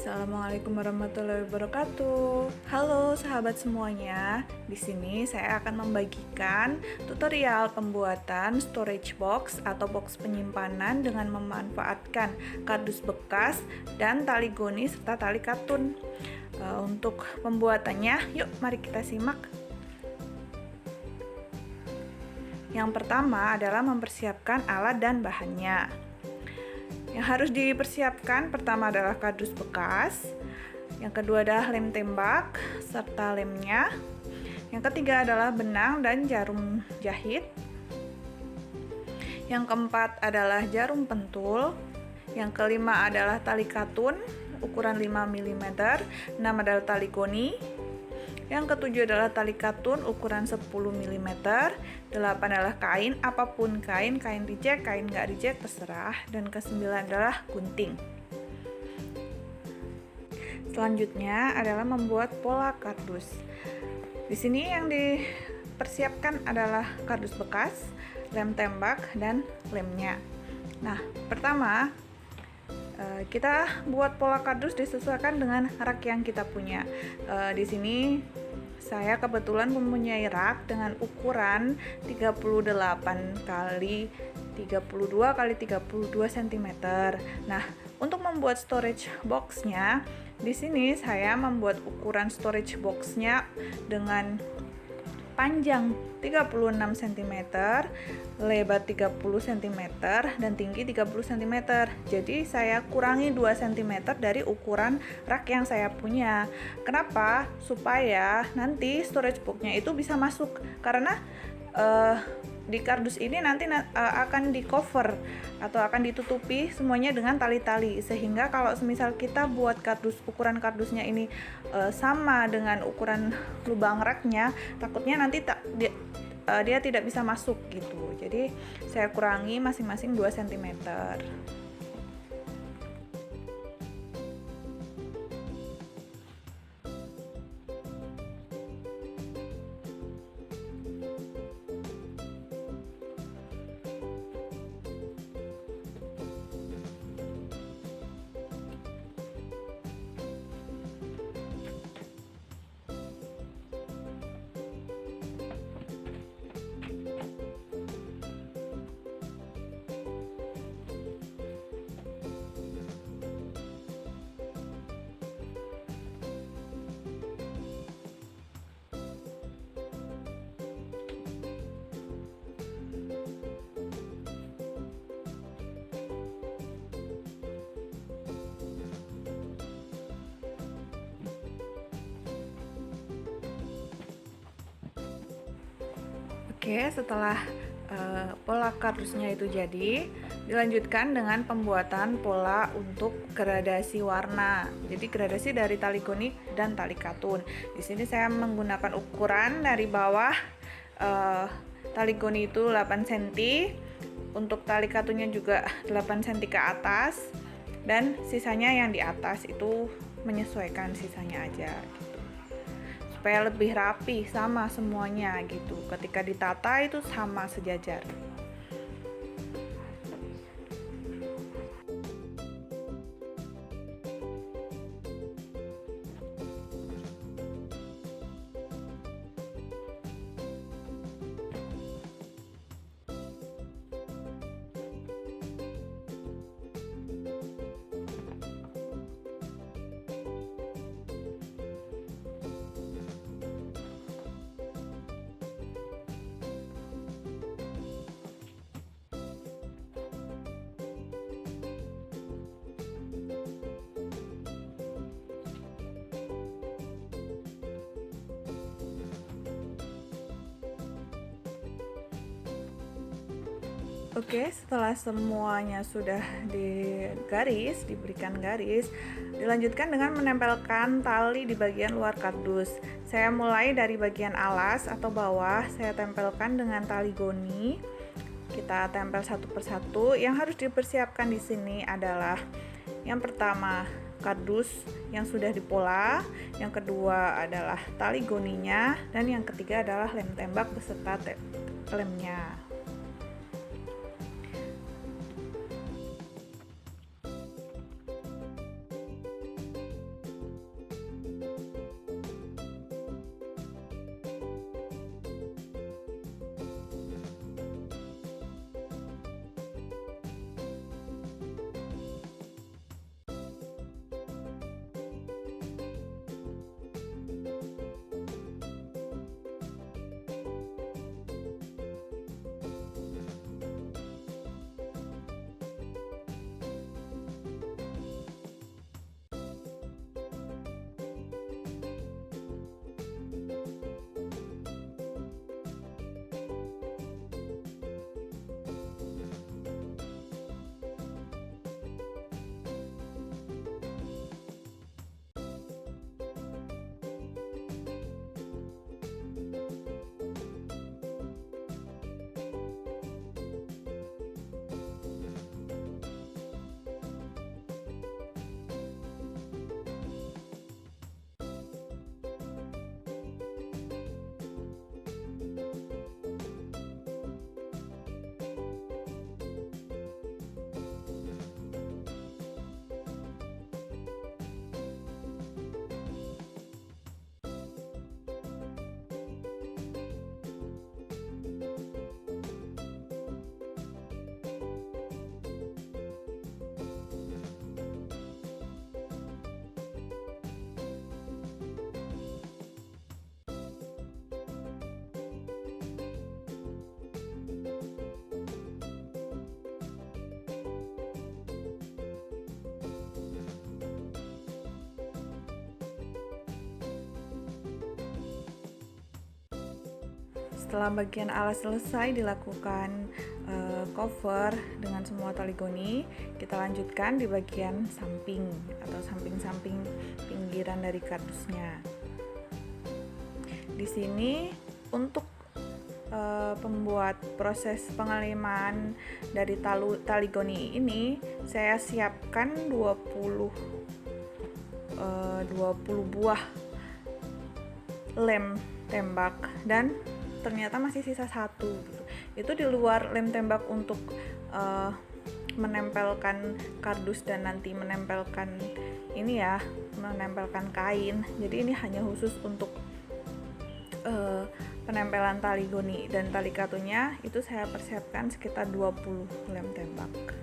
Assalamualaikum warahmatullahi wabarakatuh. Halo sahabat semuanya. Di sini saya akan membagikan tutorial pembuatan storage box atau box penyimpanan dengan memanfaatkan kardus bekas dan tali goni serta tali katun. Untuk pembuatannya, yuk mari kita simak. Yang pertama adalah mempersiapkan alat dan bahannya. Yang harus dipersiapkan pertama adalah kardus bekas, yang kedua adalah lem tembak serta lemnya, yang ketiga adalah benang dan jarum jahit, yang keempat adalah jarum pentul, yang kelima adalah tali katun ukuran 5 mm, 6 adalah tali goni, yang ketujuh adalah tali katun ukuran 10 mm, 8 adalah kain, apapun kain reject, kain nggak reject, terserah, dan ke-9 adalah gunting. Selanjutnya adalah membuat pola kardus. Di sini yang dipersiapkan adalah kardus bekas, lem tembak, dan lemnya. Nah, pertama kita buat pola kardus disesuaikan dengan rak yang kita punya. Di sini saya kebetulan mempunyai rak dengan ukuran 38 kali 32 kali 32 cm. Nah, untuk membuat storage boxnya, di sini saya membuat ukuran storage boxnya dengan panjang 36 cm, lebar 30 cm, dan tinggi 30 cm. Jadi saya kurangi 2 cm dari ukuran rak yang saya punya. Kenapa? Supaya nanti storage boxnya itu bisa masuk, karena di kardus ini nanti akan di cover atau akan ditutupi semuanya dengan tali-tali, sehingga kalau semisal kita buat ukuran kardusnya ini sama dengan ukuran lubang raknya, takutnya nanti dia tidak bisa masuk gitu. Jadi saya kurangi masing-masing 2 cm. Oke, setelah pola kardusnya itu jadi, dilanjutkan dengan pembuatan pola untuk gradasi warna. Jadi gradasi dari tali goni dan tali katun. Di sini saya menggunakan ukuran dari bawah, tali goni itu 8 cm, untuk tali katunnya juga 8 cm ke atas, dan sisanya yang di atas itu menyesuaikan sisanya aja gitu, supaya lebih rapi sama semuanya gitu. Ketika ditata itu sama sejajar. Oke, setelah semuanya sudah diberikan garis, dilanjutkan dengan menempelkan tali di bagian luar kardus. Saya mulai dari bagian alas atau bawah, saya tempelkan dengan tali goni. Kita tempel satu persatu. Yang harus dipersiapkan di sini adalah yang pertama kardus yang sudah dipola, yang kedua adalah tali goninya, dan yang ketiga adalah lem tembak beserta lemnya. Setelah bagian alas selesai dilakukan cover dengan semua tali goni, kita lanjutkan di bagian samping atau samping-samping pinggiran dari kardusnya. Di sini untuk pembuat proses pengeliman dari tali goni ini, saya siapkan 20 buah lem tembak dan ternyata masih sisa satu gitu. Itu di luar lem tembak untuk menempelkan kardus dan nanti menempelkan menempelkan kain. Jadi ini hanya khusus untuk penempelan tali goni, dan tali katunya itu saya persiapkan sekitar 20 lem tembak.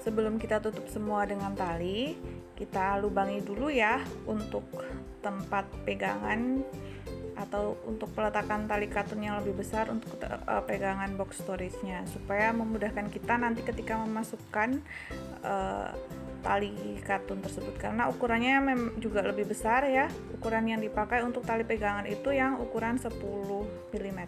Sebelum kita tutup semua dengan tali, kita lubangi dulu ya untuk tempat pegangan atau untuk peletakan tali katun yang lebih besar untuk pegangan box storage-nya, supaya memudahkan kita nanti ketika memasukkan tali katun tersebut, karena ukurannya juga lebih besar ya. Ukuran yang dipakai untuk tali pegangan itu yang ukuran 10 mm.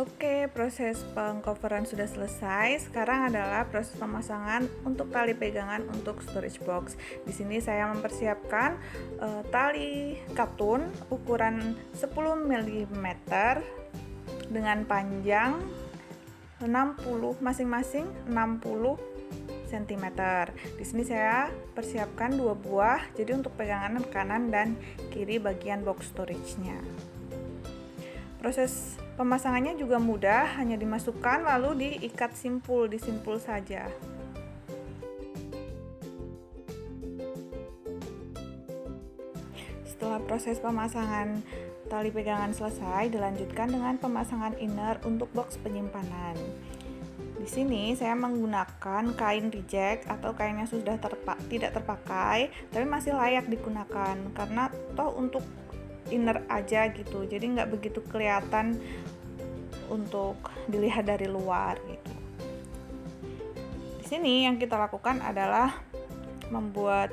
Oke, proses pengcoveran sudah selesai. Sekarang adalah proses pemasangan untuk tali pegangan untuk storage box. Di sini saya mempersiapkan tali katun ukuran 10 mm dengan panjang 60 masing-masing 60 cm. Di sini saya persiapkan 2 buah, jadi untuk pegangan kanan dan kiri bagian box storage-nya. Proses pemasangannya juga mudah, hanya dimasukkan lalu diikat simpul, disimpul saja. Setelah proses pemasangan tali pegangan selesai, dilanjutkan dengan pemasangan inner untuk box penyimpanan. Di sini saya menggunakan kain reject atau kain yang sudah tidak terpakai tapi masih layak digunakan, karena toh untuk inner aja gitu, jadi nggak begitu kelihatan untuk dilihat dari luar gitu. Di sini yang kita lakukan adalah membuat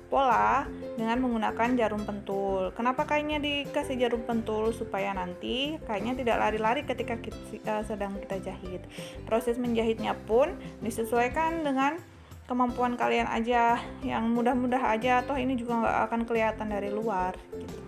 pola dengan menggunakan jarum pentul. Kenapa kainnya dikasih jarum pentul? Supaya nanti kainnya tidak lari-lari ketika sedang kita jahit. Proses menjahitnya pun disesuaikan dengan kemampuan kalian aja, yang mudah-mudah aja, toh ini juga nggak akan kelihatan dari luar gitu.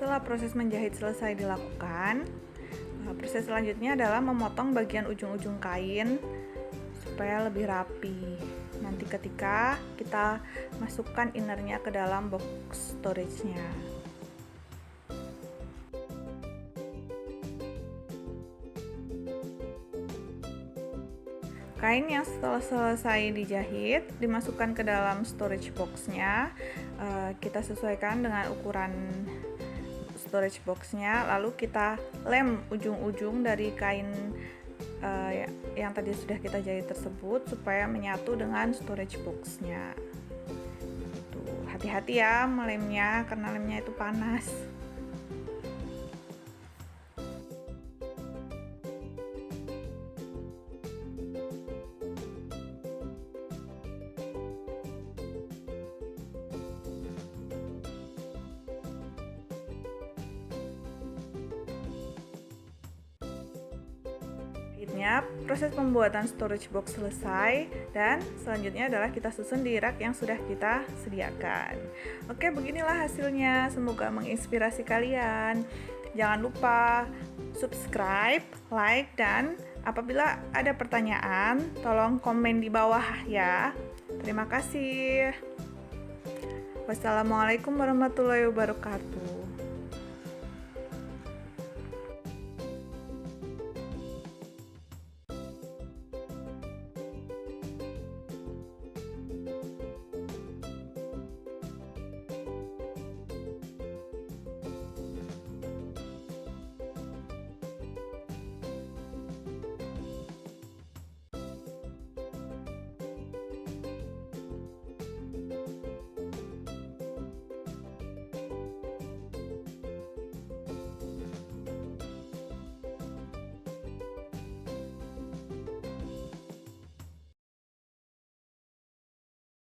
Setelah proses menjahit selesai dilakukan, proses selanjutnya adalah memotong bagian ujung-ujung kain supaya lebih rapi. Nanti ketika kita masukkan innernya ke dalam box storage-nya. Kain yang setelah selesai dijahit dimasukkan ke dalam storage box-nya. Kita sesuaikan dengan ukuran storage box-nya, lalu kita lem ujung-ujung dari kain yang tadi sudah kita jahit tersebut supaya menyatu dengan storage box-nya. Hati-hati ya melemnya karena lemnya itu panas. Proses pembuatan storage box selesai, dan selanjutnya adalah kita susun di rak yang sudah kita sediakan. Oke, beginilah hasilnya. Semoga menginspirasi kalian. Jangan lupa subscribe, like, dan apabila ada pertanyaan tolong komen di bawah ya. Terima kasih. Wassalamualaikum warahmatullahi wabarakatuh.